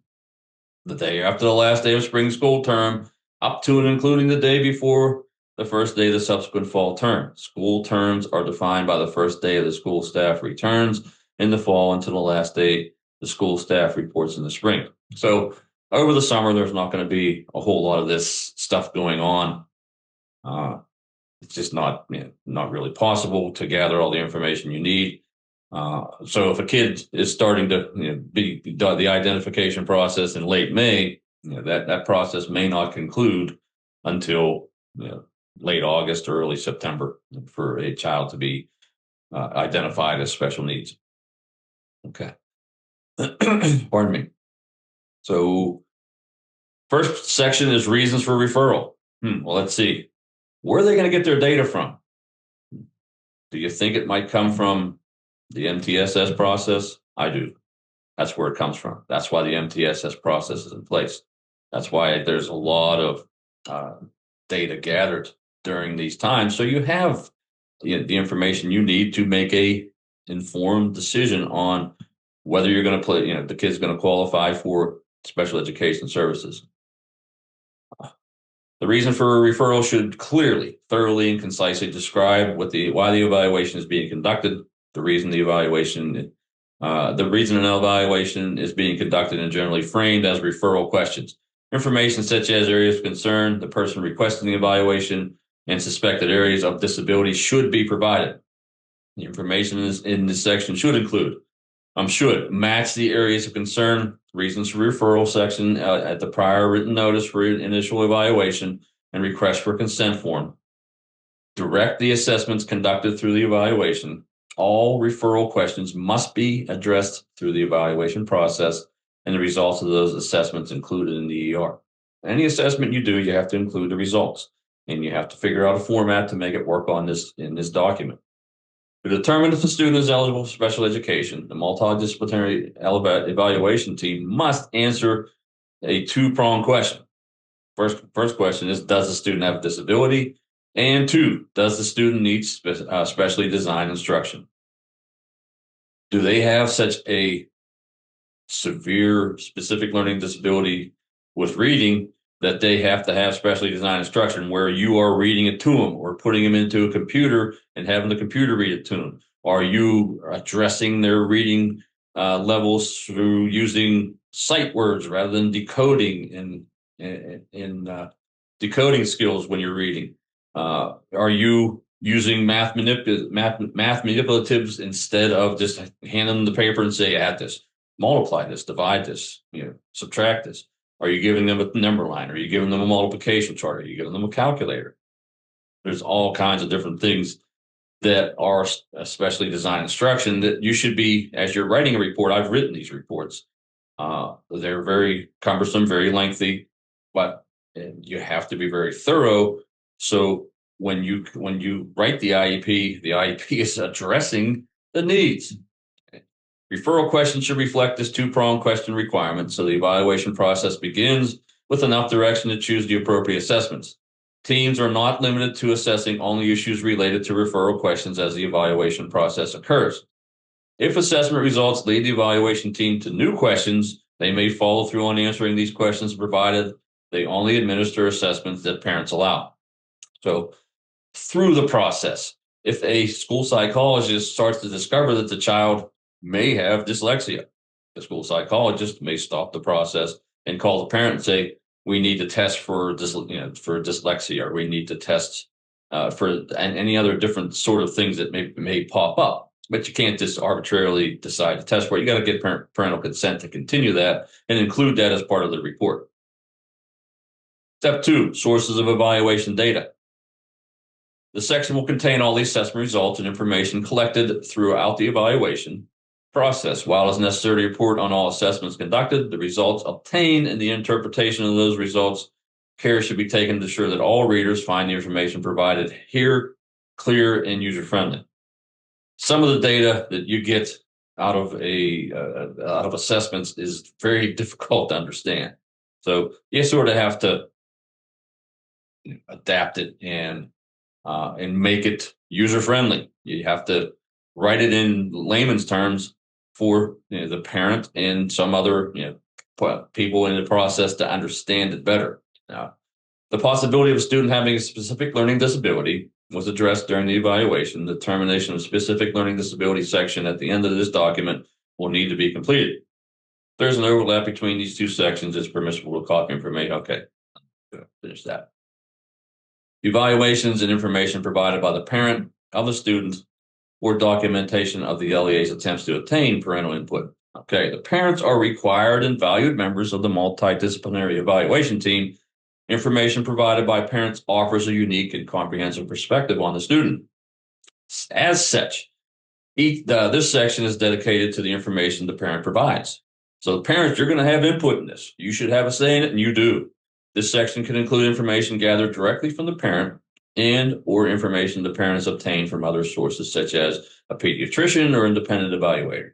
the day after the last day of spring school term, up to and including the day before the first day of the subsequent fall term. School terms are defined by the first day of the school staff returns in the fall until the last day the school staff reports in the spring. So over the summer, there's not going to be a whole lot of this stuff going on. It's just not really possible to gather all the information you need. So if a kid is starting to be the identification process in late May, that process may not conclude until late August or early September for a child to be identified as special needs. Okay. Pardon me. So first section is reasons for referral. Well, let's see. Where are they going to get their data from? Do you think it might come from the MTSS process? I do. That's where it comes from. That's why the MTSS process is in place. That's why there's a lot of data gathered during these times. So you have the information you need to make a informed decision on whether you're going to the kid's going to qualify for special education services. The reason for a referral should clearly, thoroughly, and concisely describe why the evaluation is being conducted, the reason an evaluation is being conducted, and generally framed as referral questions. Information such as areas of concern, the person requesting the evaluation, and suspected areas of disability should be provided. The information in this section should include should match the areas of concern, reasons for referral section at the prior written notice for initial evaluation and request for consent form. Direct the assessments conducted through the evaluation. All referral questions must be addressed through the evaluation process and the results of those assessments included in the ER. Any assessment you do, you have to include the results, and you have to figure out a format to make it work on this in this document. To determine if the student is eligible for special education, the multidisciplinary evaluation team must answer a two-pronged question. First question is, does the student have a disability? And two, does the student need specially designed instruction? Do they have such a severe specific learning disability with reading that they have to have specially designed instruction where you are reading it to them or putting them into a computer and having the computer read it to them? Are you addressing their reading levels through using sight words rather than decoding and decoding skills when you're reading? Are you using math manipulatives instead of just handing them the paper and say, add this, multiply this, divide this, subtract this? Are you giving them a number line? Are you giving them a multiplication chart? Are you giving them a calculator? There's all kinds of different things that are especially designed instruction that you should be, as you're writing a report. I've written these reports. They're very cumbersome, very lengthy, but you have to be very thorough. So when you write the IEP is addressing the needs. Referral questions should reflect this two-pronged question requirement, so the evaluation process begins with enough direction to choose the appropriate assessments. Teams are not limited to assessing only issues related to referral questions as the evaluation process occurs. If assessment results lead the evaluation team to new questions, they may follow through on answering these questions, provided they only administer assessments that parents allow. So through the process, if a school psychologist starts to discover that the child may have dyslexia, the school psychologist may stop the process and call the parent and say, we need to test for dyslexia, or we need to test for any other different sort of things that may pop up. But you can't just arbitrarily decide to test for it. You got to get parental consent to continue that and include that as part of the report. Step 2, sources of evaluation data. The section will contain all the assessment results and information collected throughout the evaluation process. While it's necessary to report on all assessments conducted, the results obtained, and the interpretation of those results, care should be taken to ensure that all readers find the information provided here clear and user-friendly. Some of the data that you get out of assessments is very difficult to understand. So you sort of have to adapt it and make it user-friendly. You have to write it in layman's terms for the parent and some other people in the process to understand it better. Now, the possibility of a student having a specific learning disability was addressed during the evaluation. The determination of specific learning disability section at the end of this document will need to be completed. If there's an overlap between these two sections, it's permissible to copy information. Okay, finish that. Evaluations and information provided by the parent of the student or documentation of the LEA's attempts to obtain parental input. Okay, the parents are required and valued members of the multidisciplinary evaluation team. Information provided by parents offers a unique and comprehensive perspective on the student. As such, this section is dedicated to the information the parent provides. So the parents, you're going to have input in this. You should have a say in it, and you do. This section can include information gathered directly from the parent and or information the parent has obtained from other sources, such as a pediatrician or independent evaluator.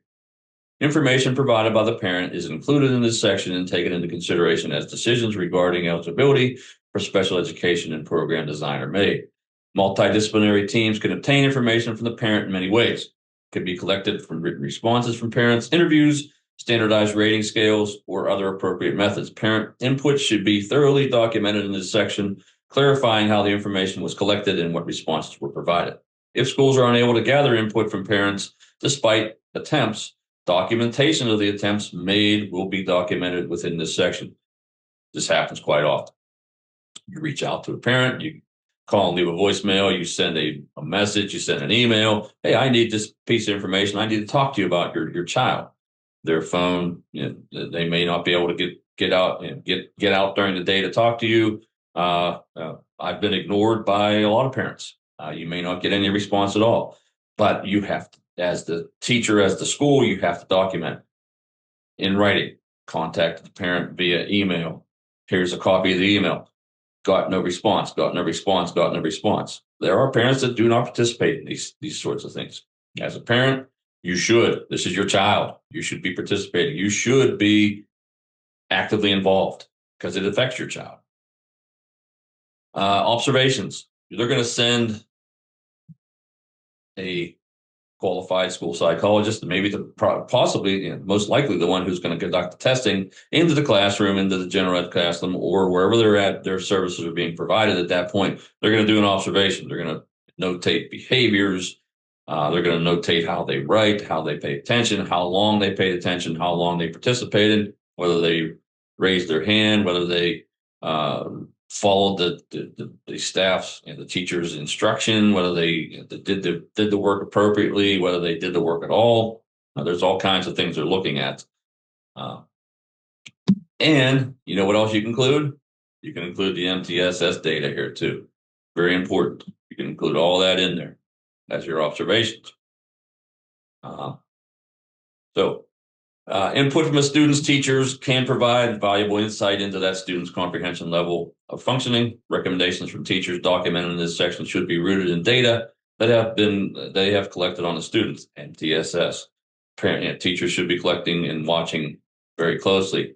Information provided by the parent is included in this section and taken into consideration as decisions regarding eligibility for special education and program design are made. Multidisciplinary teams can obtain information from the parent in many ways. It can be collected from written responses from parents, interviews, standardized rating scales, or other appropriate methods. Parent input should be thoroughly documented in this section, clarifying how the information was collected and what responses were provided. If schools are unable to gather input from parents despite attempts, documentation of the attempts made will be documented within this section. This happens quite often. You reach out to a parent, you call and leave a voicemail, you send a message, you send an email. Hey, I need this piece of information. I need to talk to you about your child. Their phone, they may not be able to get out during the day to talk to you. I've been ignored by a lot of parents. You may not get any response at all, but you have to as the teacher, as the school, you have to document in writing. Contact the parent via email. Here's a copy of the email. Got no response, got no response, got no response. There are parents that do not participate in these sorts of things. As a parent, you should. This is your child. You should be participating. You should be actively involved because it affects your child. Observations. They're going to send a qualified school psychologist, maybe possibly, most likely the one who's going to conduct the testing into the classroom, into the general ed classroom, or wherever they're at, their services are being provided at that point. They're going to do an observation. They're going to notate behaviors. They're going to notate how they write, how they pay attention, how long they paid attention, how long they participated, whether they raised their hand, whether they followed the staff's and the teacher's instruction, whether they did the work appropriately, whether they did the work at all. There's all kinds of things they're looking at. And you know what else you can include? You can include the MTSS data here too. Very important. You can include all that in there as your observations. Input from the students, teachers can provide valuable insight into that student's comprehension level of functioning. Recommendations from teachers documented in this section should be rooted in data that they have collected on the students. MTSS. Teachers should be collecting and watching very closely.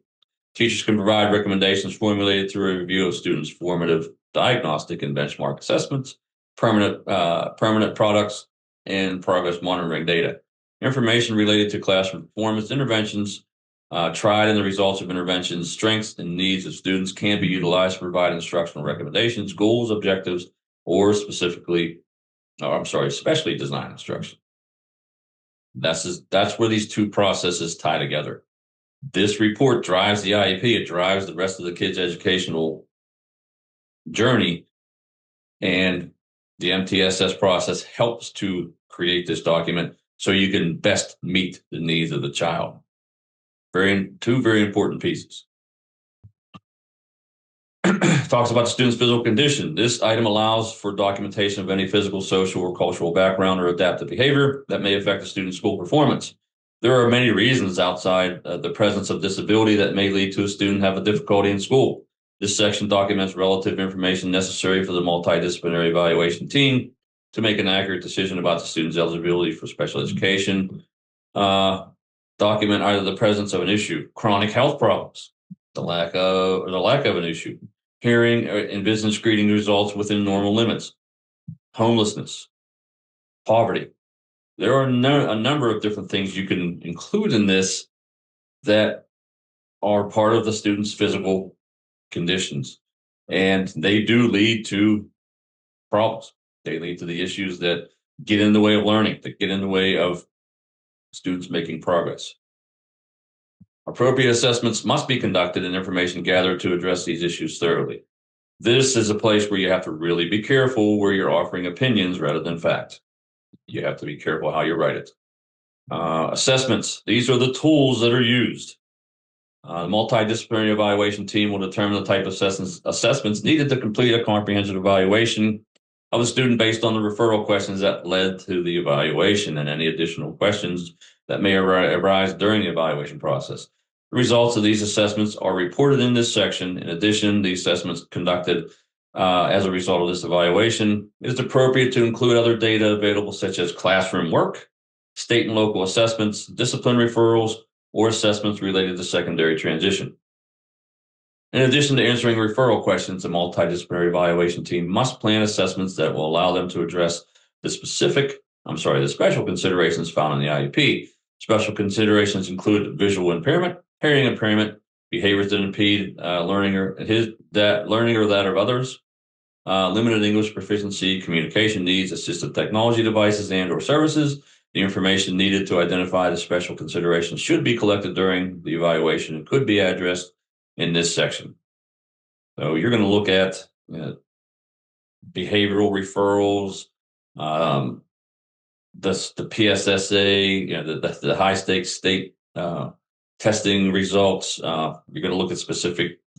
Teachers can provide recommendations formulated through a review of students' formative, diagnostic, and benchmark assessments, permanent products, and progress monitoring data. Information related to classroom performance, interventions tried, and the results of interventions, strengths and needs of students can be utilized to provide instructional recommendations, goals, objectives, or especially designed instruction. That's where these two processes tie together. This report drives the IEP. It drives the rest of the kids' educational journey, and the MTSS process helps to create this document so you can best meet the needs of the child. Two very important pieces. Talks about the student's physical condition. This item allows for documentation of any physical, social, or cultural background or adaptive behavior that may affect the student's school performance. There are many reasons outside the presence of disability that may lead to a student having difficulty in school. This section documents relative information necessary for the multidisciplinary evaluation team to make an accurate decision about the student's eligibility for special education. Document either the presence of an issue, chronic health problems, the lack of an issue, hearing and vision screening results within normal limits, homelessness, poverty. There are a number of different things you can include in this that are part of the student's physical conditions, and they do lead to problems. They lead to the issues that get in the way of learning, that get in the way of students making progress. Appropriate assessments must be conducted and information gathered to address these issues thoroughly. This is a place where you have to really be careful where you're offering opinions rather than facts. You have to be careful how you write it. Assessments. These are the tools that are used. The multidisciplinary evaluation team will determine the type of assessments needed to complete a comprehensive evaluation of the student based on the referral questions that led to the evaluation and any additional questions that may arise during the evaluation process. The results of these assessments are reported in this section. In addition, the assessments conducted as a result of this evaluation, it is appropriate to include other data available such as classroom work, state and local assessments, discipline referrals, or assessments related to secondary transition. In addition to answering referral questions, the multidisciplinary evaluation team must plan assessments that will allow them to address the special considerations found in the IEP. Special considerations include visual impairment, hearing impairment, behaviors that impede learning or that of others, limited English proficiency, communication needs, assistive technology devices and or services. The information needed to identify the special considerations should be collected during the evaluation and could be addressed in this section. So you're going to look at behavioral referrals, the PSSA, the high stakes state testing results. You're going to look at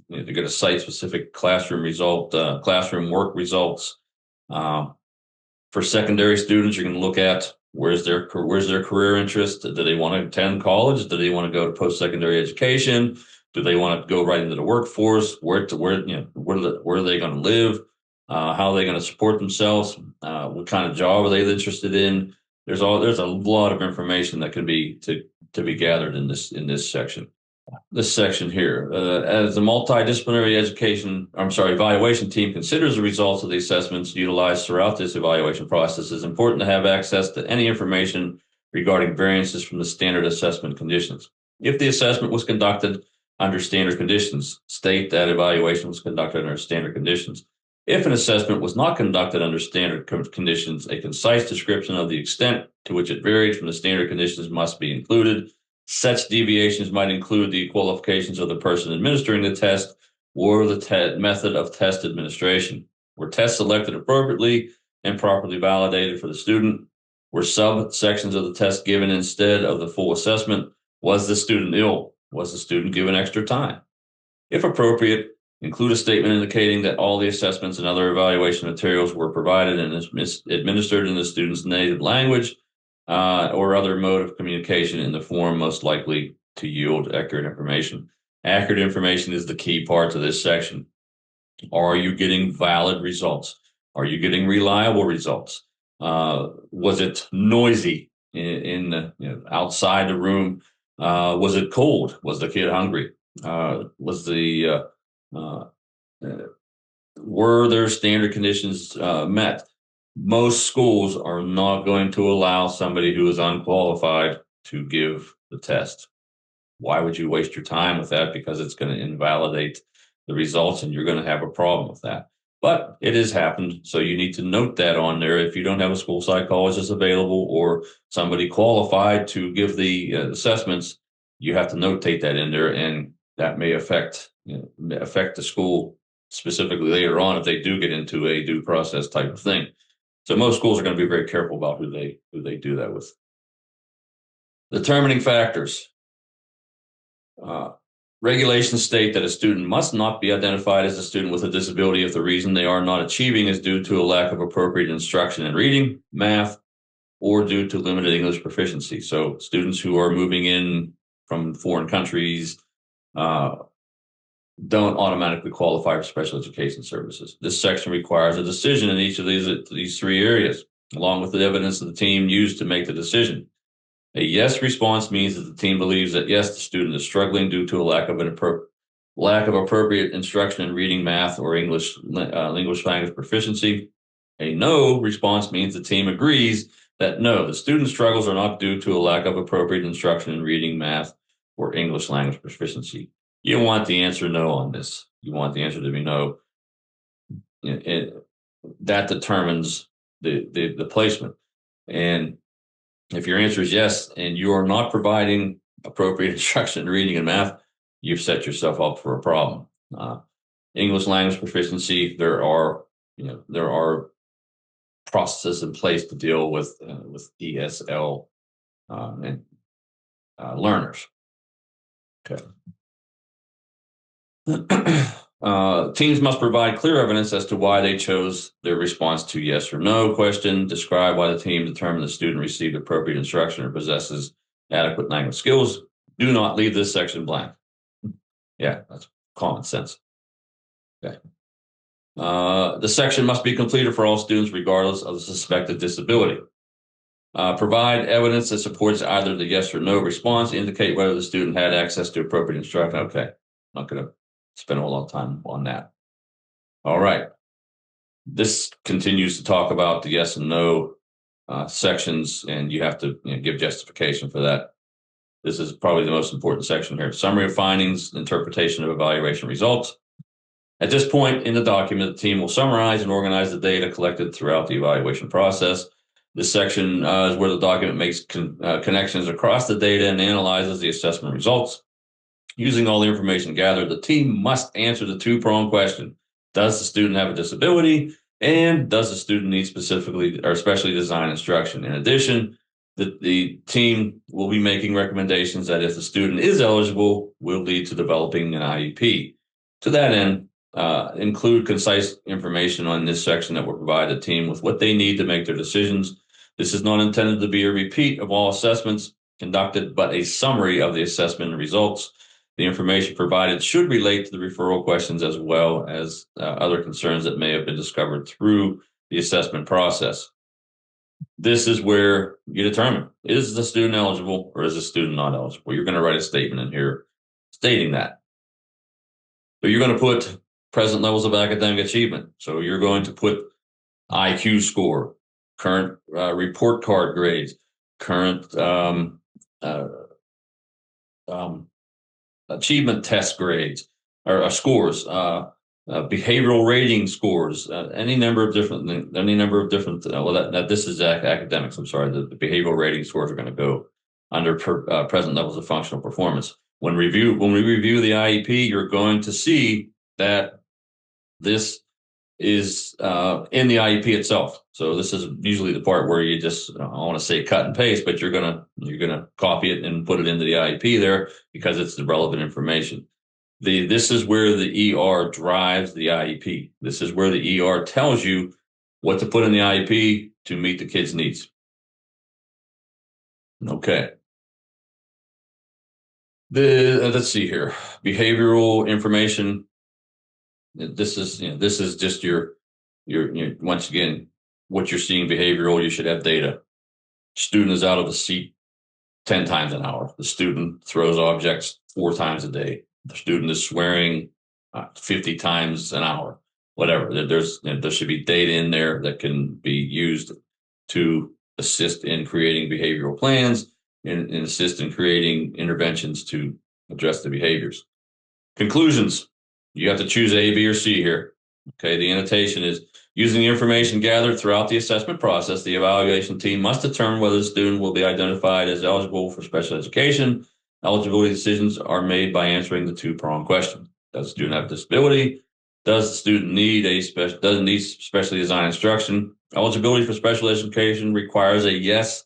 you're going to cite specific classroom work results. For secondary students, you're going to look at Where's their career interest? Do they want to attend college? Do they want to go to post-secondary education? Do they want to go right into the workforce? Where are they going to live? How are they going to support themselves? What kind of job are they interested in? There's a lot of information that can be to be gathered in this section. This section here, as the multidisciplinary evaluation team considers the results of the assessments utilized throughout this evaluation process, it's important to have access to any information regarding variances from the standard assessment conditions. If the assessment was conducted under standard conditions, state that evaluation was conducted under standard conditions. If an assessment was not conducted under standard conditions, a concise description of the extent to which it varied from the standard conditions must be included. Such deviations might include the qualifications of the person administering the test or the method of test administration. Were tests selected appropriately and properly validated for the student? Were subsections of the test given instead of the full assessment? Was the student ill? Was the student given extra time? If appropriate, include a statement indicating that all the assessments and other evaluation materials were provided and administered in the student's native language or other mode of communication in the form most likely to yield accurate information. Accurate information is the key part to this section. Are you getting valid results? Are you getting reliable results? Was it noisy outside the room? Was it cold? Was the kid hungry? Were their standard conditions met? Most schools are not going to allow somebody who is unqualified to give the test. Why would you waste your time with that? Because it's going to invalidate the results and you're going to have a problem with that. But it has happened, so you need to note that on there. If you don't have a school psychologist available or somebody qualified to give the assessments, you have to notate that in there, and that may affect the school specifically later on if they do get into a due process type of thing. So most schools are going to be very careful about who they do that with. Determining factors. Regulations state that a student must not be identified as a student with a disability if the reason they are not achieving is due to a lack of appropriate instruction in reading, math, or due to limited English proficiency. So students who are moving in from foreign countries don't automatically qualify for special education services. This section requires a decision in each of these three areas, along with the evidence that the team used to make the decision. A yes response means that the team believes that yes, the student is struggling due to a lack of appropriate instruction in reading, math, or English language proficiency. A no response means the team agrees that no, the student's struggles are not due to a lack of appropriate instruction in reading, math, or English language proficiency. You don't want the answer no on this. You want the answer to be no. That determines the placement. And if your answer is yes, and you are not providing appropriate instruction in reading and math, you've set yourself up for a problem. English language proficiency, there are processes in place to deal with ESL and learners. Okay. Teams must provide clear evidence as to why they chose their response to yes or no question. Describe why the team determined the student received appropriate instruction or possesses adequate language skills. Do not leave this section blank. Yeah, that's common sense. Okay. The section must be completed for all students regardless of the suspected disability. Provide evidence that supports either the yes or no response. Indicate whether the student had access to appropriate instruction. Okay, I'm not going to spend a lot of time on that. All right. This continues to talk about the yes and no sections, and you have to give justification for that. This is probably the most important section here. Summary of findings, interpretation of evaluation results. At this point in the document, the team will summarize and organize the data collected throughout the evaluation process. This section is where the document makes connections across the data and analyzes the assessment results. Using all the information gathered, the team must answer the two-pronged question. Does the student have a disability? And does the student need specifically or specially designed instruction? In addition, the team will be making recommendations that if the student is eligible, will lead to developing an IEP. To that end, include concise information on this section that will provide the team with what they need to make their decisions. This is not intended to be a repeat of all assessments conducted, but a summary of the assessment results. The information provided should relate to the referral questions as well as other concerns that may have been discovered through the assessment process. This is where you determine, is the student eligible or is the student not eligible? You're going to write a statement in here stating that. So you're going to put present levels of academic achievement. So you're going to put IQ score, current report card grades, current achievement test grades or scores, behavioral rating scores, any number of different. This is academics. I'm sorry. The behavioral rating scores are going to go under present levels of functional performance. When we review the IEP, you're going to see that this is in the IEP itself. So this is usually the part where you just, I want to say cut and paste, but you're gonna copy it and put it into the IEP there because it's the relevant information. This is where the ER drives the IEP. This is where the ER tells you what to put in the IEP to meet the kids' needs. Okay. Let's see here. Behavioral information. This is just your once again, what you're seeing behavioral. You should have data. Student is out of the seat 10 times an hour. The student throws objects 4 times a day. The student is swearing 50 times an hour. Whatever. There should be data in there that can be used to assist in creating behavioral plans and assist in creating interventions to address the behaviors. Conclusions. You have to choose A, B, or C here. Okay, the annotation is using the information gathered throughout the assessment process, the evaluation team must determine whether the student will be identified as eligible for special education. Eligibility decisions are made by answering the 2-pronged question. Does the student have a disability? Does the student need specially designed instruction? Eligibility for special education requires a yes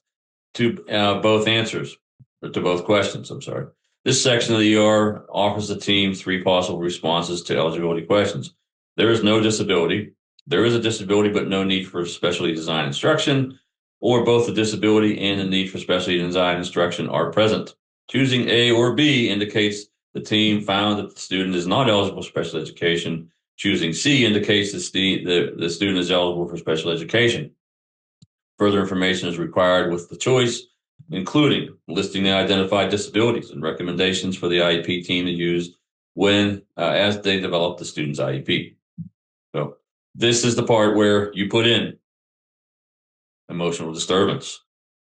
to both answers, or to both questions, I'm sorry. This section of the ER offers the team 3 possible responses to eligibility questions. There is no disability. There is a disability, but no need for specially designed instruction, or both the disability and the need for specially designed instruction are present. Choosing A or B indicates the team found that the student is not eligible for special education. Choosing C indicates the student is eligible for special education. Further information is required with the choice, including listing the identified disabilities and recommendations for the IEP team to use when as they develop the student's IEP. So this is the part where you put in emotional disturbance,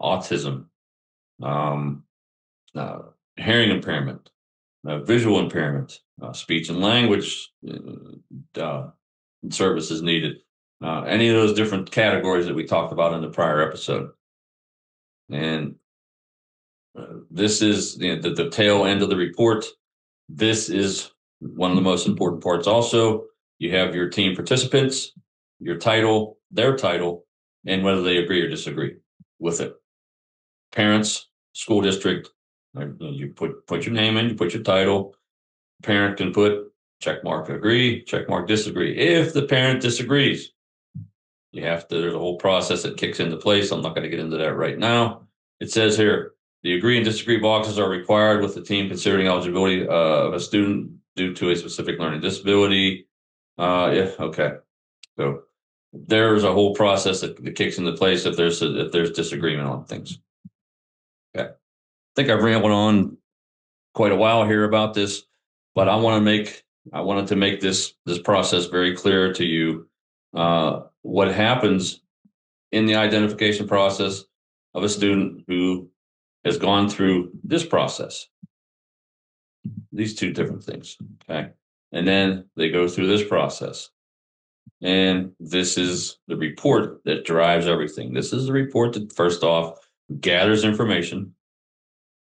autism, hearing impairment, visual impairment, speech and language services needed, any of those different categories that we talked about in the prior episode. And this is the tail end of the report. This is one of the most important parts also. You have your team participants, your title, their title, and whether they agree or disagree with it. Parents, school district, you put your name in, you put your title. Parent can put check mark agree, check mark disagree. If the parent disagrees, there's a whole process that kicks into place. I'm not going to get into that right now. It says here, the agree and disagree boxes are required with the team considering eligibility of a student due to a specific learning disability. Okay. So there's a whole process that kicks into place if there's disagreement on things. Okay. I think I've rambled on quite a while here about this, but I wanted to make this process very clear to you. What happens in the identification process of a student who has gone through this process, these 2 different things, okay? And then they go through this process. And this is the report that drives everything. This is the report that, first off, gathers information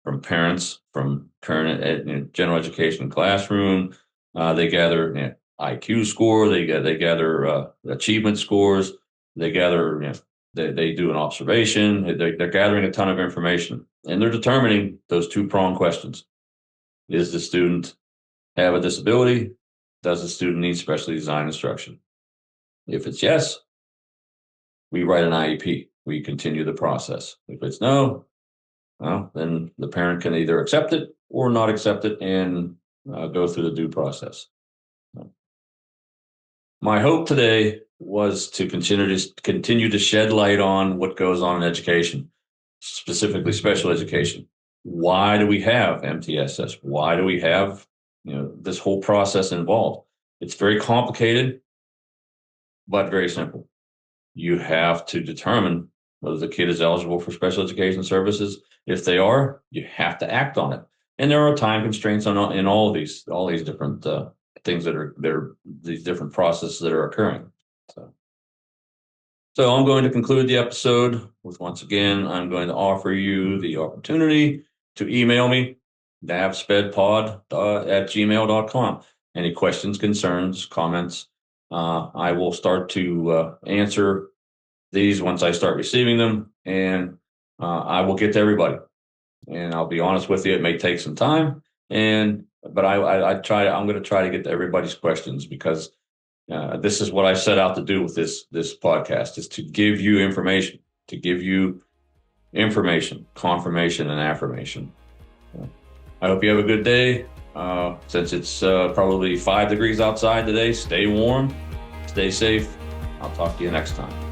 from parents, from current general education classroom. They gather IQ score. They gather achievement scores. They gather, they do an observation. They're gathering a ton of information, and they're determining those 2-pronged questions. Is the student have a disability? Does the student need specially designed instruction? If it's yes, we write an IEP. we continue the process. If it's no, well, then the parent can either accept it or not accept it and go through the due process. My hope today was to continue to shed light on what goes on in education, specifically special education. Why do we have MTSS? Why do we have this whole process involved? It's very complicated, but very simple. You have to determine whether the kid is eligible for special education services. If they are, you have to act on it. And there are time constraints in all these different things that are these different processes that are occurring. So I'm going to conclude the episode with, once again, I'm going to offer you the opportunity to email me, navspedpod@gmail.com. Any questions, concerns, comments. I will start to answer these once I start receiving them, and I will get to everybody. And I'll be honest with you, it may take some time, but I'm going to try to get to everybody's questions, because this is what I set out to do with this podcast, is to give you information, confirmation and affirmation. I hope you have a good day. Since it's probably 5 degrees outside today, stay warm, stay safe. I'll talk to you next time.